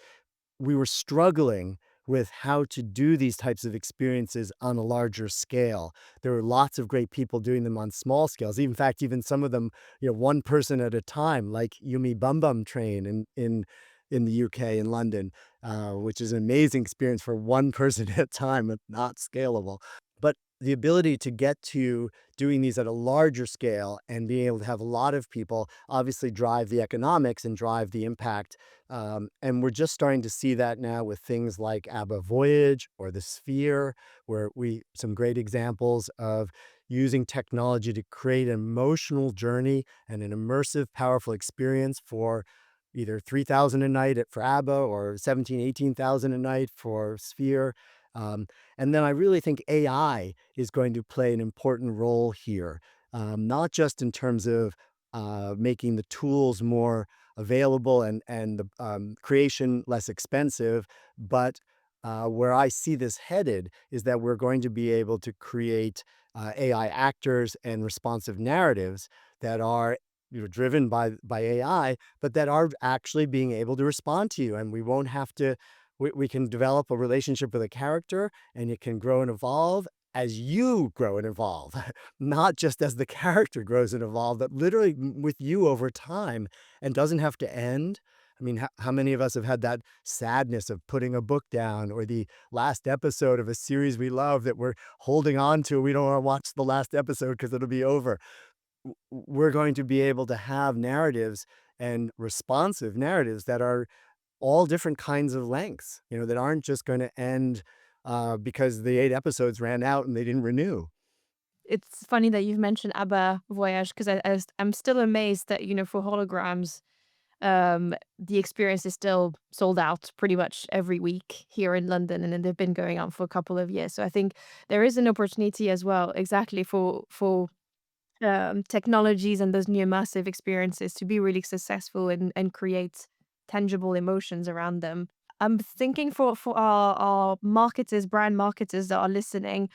we were struggling with how to do these types of experiences on a larger scale. There were lots of great people doing them on small scales. In fact, even some of them, one person at a time, like Yumi Bum Bum Train in the UK, in London, which is an amazing experience for one person at a time, and not scalable. But the ability to get to doing these at a larger scale and being able to have a lot of people obviously drive the economics and drive the impact. And we're just starting to see that now with things like ABBA Voyage or the Sphere, where some great examples of using technology to create an emotional journey and an immersive, powerful experience for either 3,000 a night for ABBA or 17, 18,000 a night for Sphere. Um, and then I really think AI is going to play an important role here, not just in terms of making the tools more available and the creation less expensive, but where I see this headed is that we're going to be able to create AI actors and responsive narratives that are driven by AI, but that are actually being able to respond to you, and we won't have to. We can develop a relationship with a character, and it can grow and evolve, as you grow and evolve, not just as the character grows and evolve, but literally with you over time and doesn't have to end. I mean, how many of us have had that sadness of putting a book down or the last episode of a series we love that we're holding on to? We don't want to watch the last episode because it'll be over. We're going to be able to have narratives and responsive narratives that are all different kinds of lengths, that aren't just going to end because the 8 episodes ran out and they didn't renew. It's funny that you've mentioned ABBA Voyage because I'm still amazed that, for holograms, the experience is still sold out pretty much every week here in London, and then they've been going on for a couple of years. So I think there is an opportunity as well, exactly for technologies and those new immersive experiences to be really successful and create tangible emotions around them. I'm thinking for our marketers, brand marketers that are listening,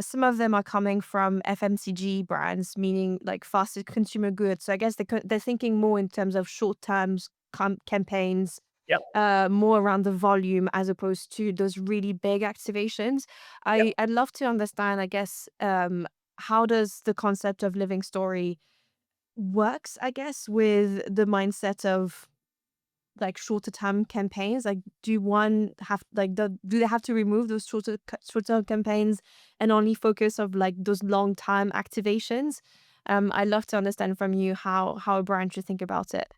some of them are coming from FMCG brands, meaning like fast consumer goods. So I guess they're thinking more in terms of short term campaigns, Yep. more around the volume as opposed to those really big activations. Yep. I'd love to understand, I guess, how does the concept of living story works, I guess, with the mindset of like shorter term campaigns? Like, do one have like do they have to remove those shorter campaigns and only focus of like those long time activations? I'd love to understand from you how a brand should think about it.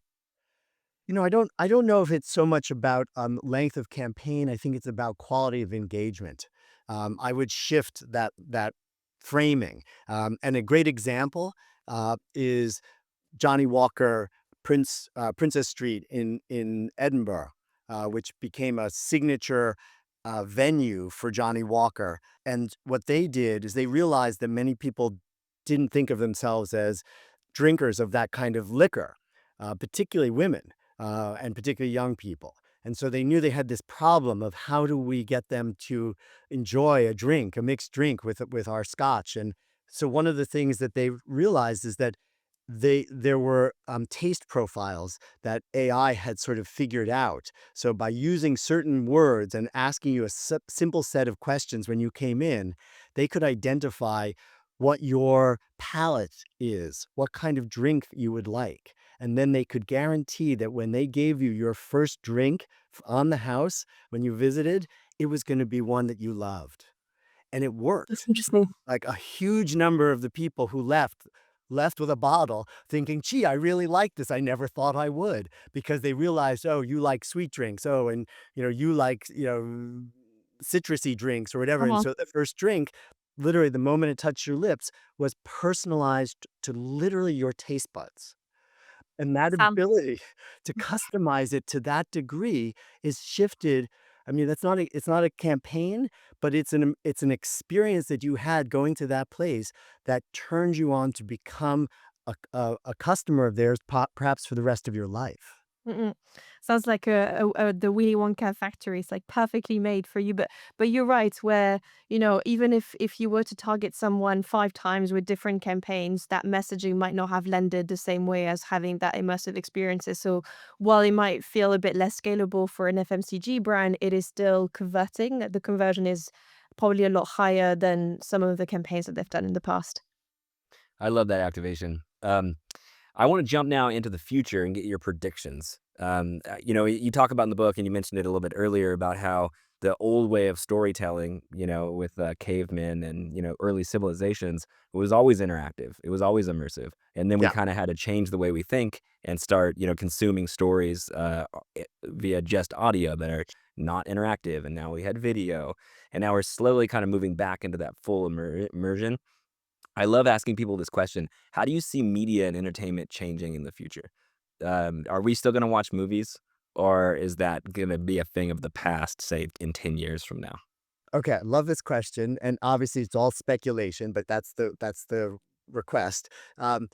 I don't know if it's so much about length of campaign. I think it's about quality of engagement. I would shift that framing. And a great example is Johnny Walker Princess Street in Edinburgh, which became a signature venue for Johnny Walker. And what they did is they realized that many people didn't think of themselves as drinkers of that kind of liquor, particularly women and particularly young people. And so they knew they had this problem of how do we get them to enjoy a drink, a mixed drink with our scotch. And so one of the things that they realized is that there were taste profiles that AI had sort of figured out. So by using certain words and asking you a simple set of questions when you came in, they could identify what your palate is, what kind of drink you would like. And then they could guarantee that when they gave you your first drink on the house, when you visited, it was going to be one that you loved. And it That's worked. interesting. Like a huge number of the people who left with a bottle thinking, gee, I really like this. I never thought I would, because they realized, oh, you like sweet drinks. Oh, and you like, citrusy drinks or whatever. And Uh-huh. so the first drink, literally the moment it touched your lips, was personalized to literally your taste buds. And that Sound ability to customize it to that degree is shifted. I mean, it's not a campaign, but it's an experience that you had going to that place that turns you on to become a customer of theirs, perhaps for the rest of your life. Mm-mm. Sounds like the Willy Wonka factory. It's like perfectly made for you. But you're right. Where even if you were to target someone 5 times with different campaigns, that messaging might not have landed the same way as having that immersive experiences. So while it might feel a bit less scalable for an FMCG brand, it is still converting. The conversion is probably a lot higher than some of the campaigns that they've done in the past. I love that activation. I want to jump now into the future and get your predictions. You talk about in the book, and you mentioned it a little bit earlier about how the old way of storytelling, with cavemen and early civilizations, it was always interactive. It was always immersive, and then we Yeah. kind of had to change the way we think and start, consuming stories via just audio that are not interactive. And now we had video, and now we're slowly kind of moving back into that full immersion. I love asking people this question. How do you see media and entertainment changing in the future? Are we still gonna watch movies, or is that gonna be a thing of the past, say, in 10 years from now? Okay, I love this question, and obviously it's all speculation, but that's the request. Um,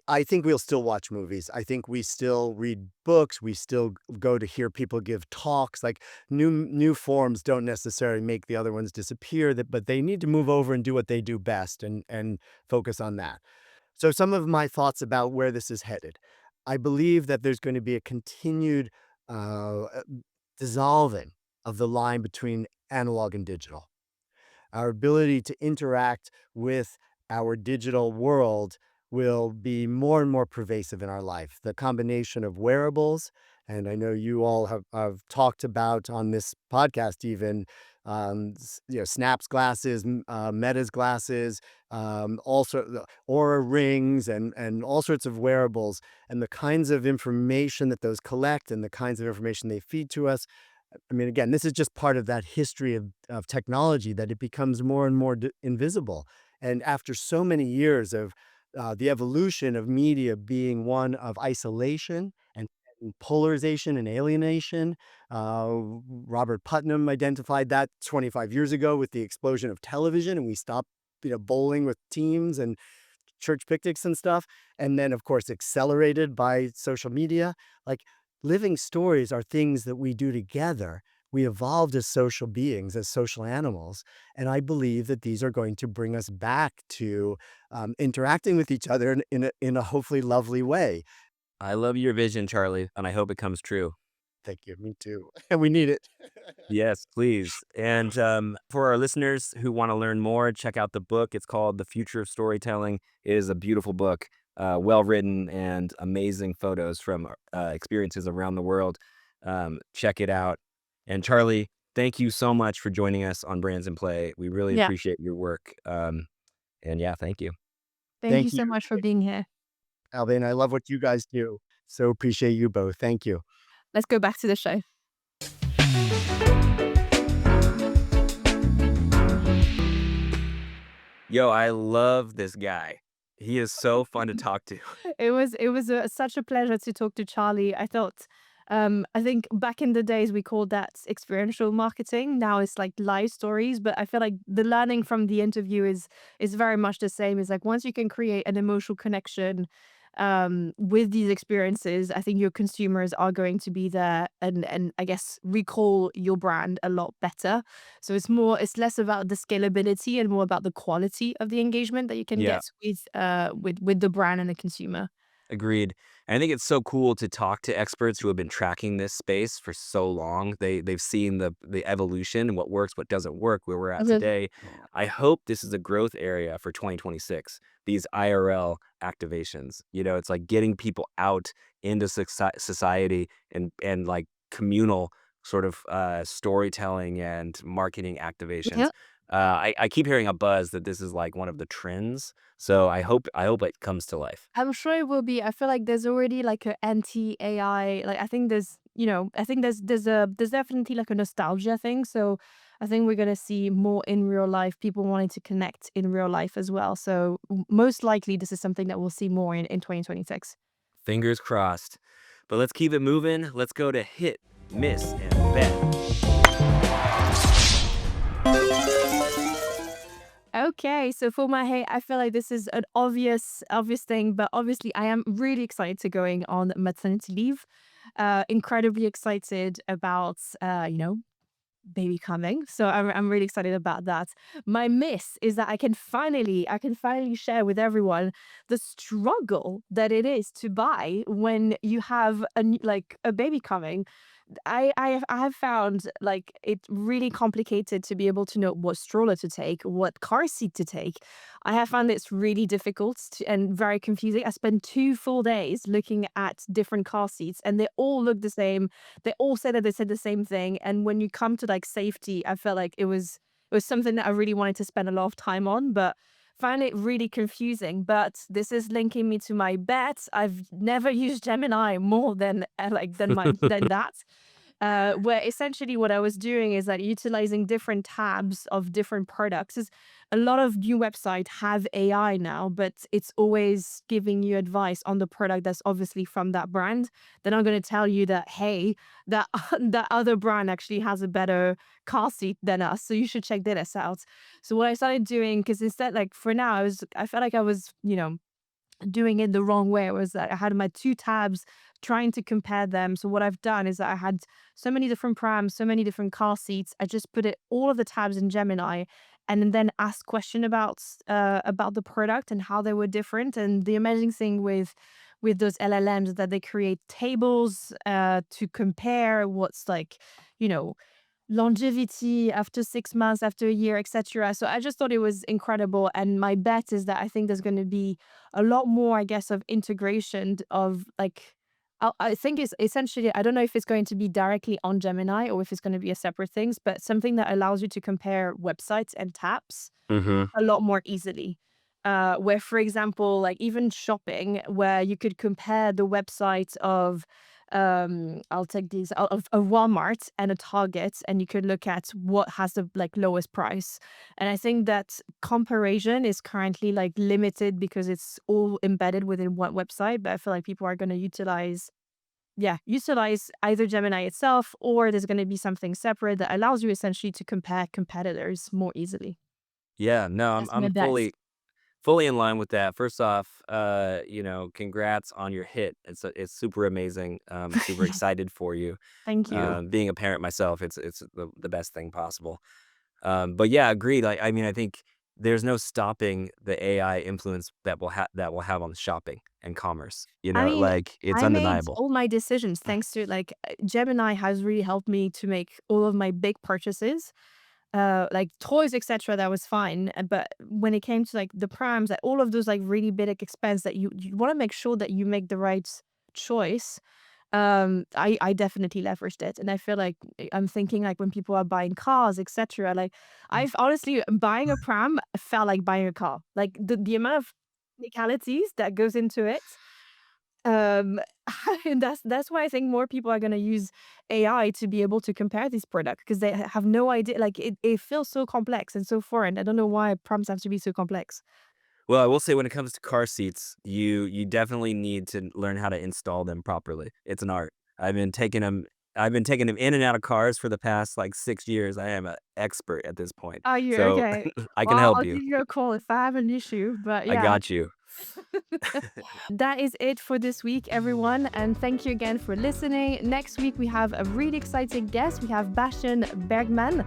I think we'll still watch movies. I think we still read books. We still go to hear people give talks. Like new forms don't necessarily make the other ones disappear, but they need to move over and do what they do best and focus on that. So some of my thoughts about where this is headed. I believe that there's going to be a continued uh, dissolving of the line between analog and digital. our ability to interact with our digital world will be more and more pervasive in our life. The combination of wearables, and I know you all have talked about on this podcast even, Snap's glasses, Meta's glasses, also the Aura rings, and all sorts of wearables, and the kinds of information that those collect and the kinds of information they feed to us. I mean, again, this is just part of that history of technology, that it becomes more and more invisible. And after so many years of the evolution of media being one of isolation and polarization and alienation, Robert Putnam identified that 25 years ago with the explosion of television, and we stopped, bowling with teams and church picnics and stuff, and then, of course, accelerated by social media. Like, living stories are things that we do together. We evolved as social beings, as social animals, and I believe that these are going to bring us back to interacting with each other in a hopefully lovely way. I love your vision, Charlie, and I hope it comes true. Thank you. Me too. And we need it. Yes, please. And for our listeners who want to learn more, check out the book. It's called The Future of Storytelling. It is a beautiful book, well written, and amazing photos from experiences around the world. Check it out. And Charlie, thank you so much for joining us on Brands in Play. We really Yeah. appreciate your work. And yeah, thank you. Thank you Thank you, so much for being here. Albane. I love what you guys do. So appreciate you both. Thank you. Let's go back to the show. Yo, I love this guy. He is so fun to talk to. It was such a pleasure to talk to Charlie. I think back in the days we called that experiential marketing. Now it's like live stories, but I feel like the learning from the interview is very much the same. It's like once you can create an emotional connection with these experiences, I think your consumers are going to be there and I guess recall your brand a lot better. So it's less about the scalability and more about the quality of the engagement that you can Yeah. get with the brand and the consumer. Agreed. And I think it's so cool to talk to experts who have been tracking this space for so long. They've seen the evolution, what works, what doesn't work, where we're at Mhm. today. I hope this is a growth area for 2026. These IRL activations. It's like getting people out into society and like communal sort of storytelling and marketing activations. Yeah. I keep hearing a buzz that this is like one of the trends. So I hope it comes to life. I'm sure it will be. I feel like there's already like a anti-AI. Like I think there's definitely like a nostalgia thing. So I think we're gonna see more in real life, people wanting to connect in real life as well. So most likely this is something that we'll see more in 2026. Fingers crossed. But let's keep it moving. Let's go to hit, miss, and bet. Okay, so for my hate, I feel like this is an obvious thing, but obviously I am really excited to going on maternity leave. Incredibly excited about baby coming. So I'm really excited about that. My miss is that I can finally share with everyone the struggle that it is to buy when you have like a baby coming. I have found like it really complicated to be able to know what stroller to take, what car seat to take. I have found it's really difficult and very confusing. I spent 2 full days looking at different car seats, and they all look the same. They all said that they said the same thing. And when you come to like safety, I felt like it was something that I really wanted to spend a lot of time on, but find it really confusing. But this is linking me to my bet. I've never used Gemini more than than that. Where essentially what I was doing is that utilizing different tabs of different products. Is a lot of new websites have AI now, but it's always giving you advice on the product that's obviously from that brand. They're not going to tell you that hey, that that other brand actually has a better car seat than us, so you should check this out. So what I started doing, because instead, like for now, I felt like I was doing it the wrong way. It was that I had my two tabs trying to compare them. So what I've done is that I had so many different prams, so many different car seats. I just put it all of the tabs in Gemini and then asked question about the product and how they were different. And the amazing thing with those LLMs is that they create tables to compare what's like, you know, longevity after 6 months, after a year, etc. So I just thought it was incredible. And my bet is that I think there's going to be a lot more, I guess, of integration of like, I think it's essentially, I don't know if it's going to be directly on Gemini or if it's going to be a separate things, but something that allows you to compare websites and tabs Mm-hmm. a lot more easily. Where, for example, like even shopping, where you could compare the website of, I'll take these of a Walmart and a Target, and you could look at what has the like lowest price. And I think that comparison is currently like limited because it's all embedded within one website. But I feel like people are going to utilize either Gemini itself, or there's going to be something separate that allows you essentially to compare competitors more easily. Yeah, no, I'm That's my I'm bet. fully in line with that. First off, congrats on your hit. It's super amazing. Super excited for you. Thank you. Being a parent myself, it's the best thing possible. But yeah, agreed. Like, I mean, I think there's no stopping the AI influence that will have on shopping and commerce. I mean, Like it's I made undeniable. all my decisions thanks to like Gemini has really helped me to make all of my big purchases. Like toys, etc. That was fine. But when it came to like the primes, like all of those like really big expense that you want to make sure that you make the right choice. I definitely leveraged it, and I feel like I'm thinking like when people are buying cars, etc. Like I've honestly buying a pram felt like buying a car. Like the amount of technicalities that goes into it. Um, and that's why I think more people are gonna use AI to be able to compare these products because they have no idea. Like it feels so complex and so foreign. I don't know why prompts have to be so complex. Well, I will say when it comes to car seats, you definitely need to learn how to install them properly. It's an art. I've been taking them in and out of cars for the past like 6 years. I am an expert at this point. Are you So okay? I can Well, help I'll you. give you a call if I have an issue. But I yeah. got you. That is it for this week, everyone. And thank you again for listening. Next week, we have a really exciting guest. We have Bastian Bergman,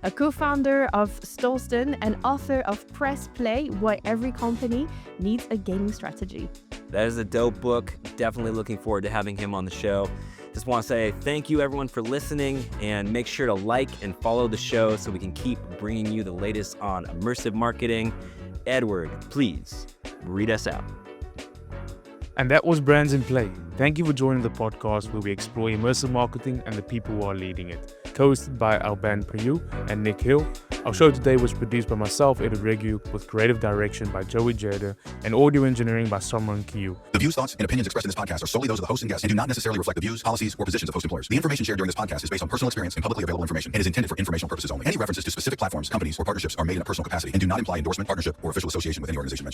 a co-founder of Stolston and author of Press Play, Why Every Company Needs a Gaming Strategy. That is a dope book. Definitely looking forward to having him on the show. Just want to say thank you everyone for listening, and make sure to like and follow the show so we can keep bringing you the latest on immersive marketing. Edward, please read us out. And that was Brands in Play. Thank you for joining the podcast where we explore immersive marketing and the people who are leading it. Co-hosted by Albane, Prioux and Nick Hill. Our show today was produced by myself, Edward Regu, with creative direction by Joey Jerder and audio engineering by Samran Kiyu. The views, thoughts, and opinions expressed in this podcast are solely those of the host and guests and do not necessarily reflect the views, policies, or positions of host employers. The information shared during this podcast is based on personal experience and publicly available information and is intended for informational purposes only. Any references to specific platforms, companies, or partnerships are made in a personal capacity and do not imply endorsement, partnership, or official association with any organization mentioned.